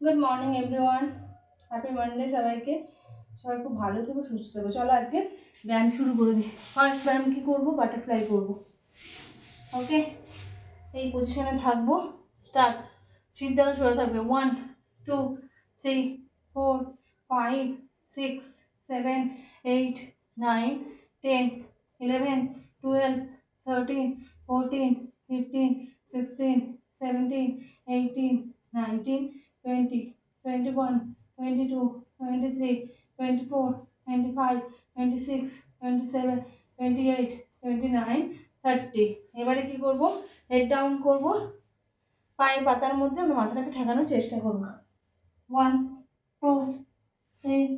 Good morning everyone, happy Monday সবাইকে। সবাই খুব ভালো থেকো, সুস্থ থেকো। চলো আজকে ব্যায়াম শুরু করে দিই। ফার্স্ট ব্যায়াম কী করবো? বাটারফ্লাই করব। ওকে, এই পজিশনে থাকবো। স্টার্ট। সিট দ্বারা সরে থাকবে। 1 2 3 4 5 6 7 8 9 10 11 12 13 14 15 16 17 18 19 20 21 22 23 24 25 26 27 28 29 30। এবারে কি করব? হেড ডাউন করব। পায়ের পাতার মধ্যে আমরা মাথাটাকে ঠেকানোর চেষ্টা করব। 1 2 3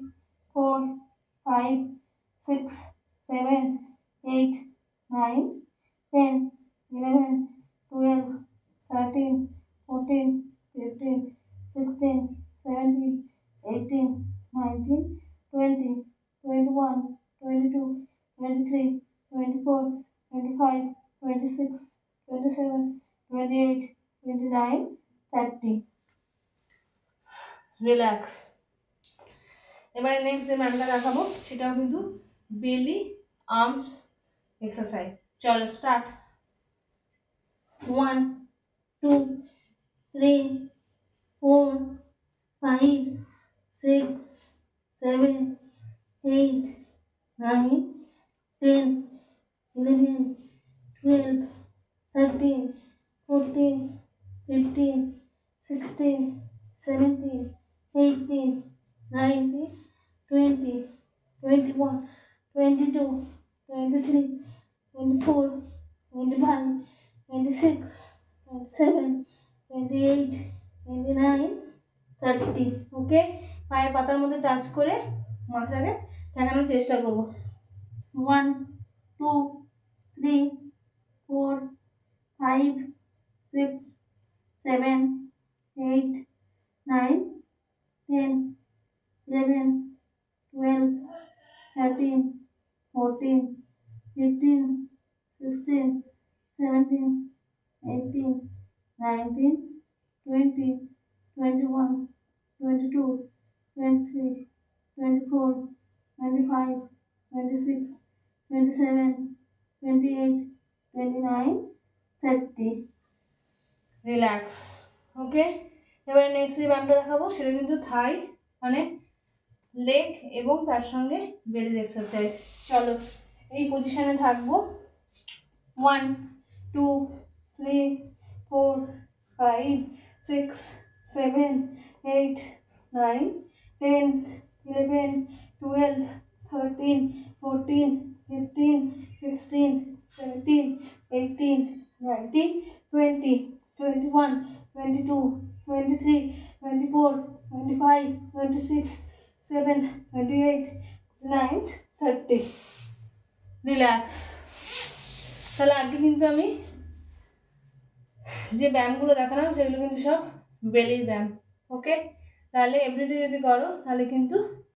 4 5 6 7 8 9 10 11 12 13 14 15 16 17 18 19 20 21 22 23 24 25 26 27 28 29 30। রিল্যাক্স। এবারে নেক্সট যে ব্যায়ামটা দেখাবো সেটাও কিন্তু বেলি আর্মস এক্সারসাইজ। চলো স্টার্ট। 1 2 3 4 5 6 7 8 9 10 11 12 13 14 15 16 17 18 19 20 21 22 23 24 25 26 27 28 29 30। ওকে, পায়ের পাতার মধ্যে টাচ করে মাথাটাকে ঠেকানোর চেষ্টা করবো। 1 2 3 4 5 6 7 8 9 10 11 12 13 14 15 16 17 18 19 20 21 22 23 24 25 26 27 28 29 30। রিল্যাক্স। ওকে, এবারে নেক্সট যে ব্যায়ামটা দেখাবো সেটা কিন্তু থাই মানে লেগ এবং তার সঙ্গে বেলের এক্সারসাইজ। চলো এই পজিশনে থাকবো। 1 2 3 4 5 6 7 8 9 10 11 12 13 14 15 16 17 18 19 20 21 22 23 24 25 26 7 28 9 30। রিল্যাক্স। তাহলে আজকে কিন্তু আমি যে ব্যায়ামগুলো দেখালাম সেগুলো কিন্তু সব বেলির ব্যায়াম। ওকে, তাহলে এভরিডে যদি করো তাহলে কিন্তু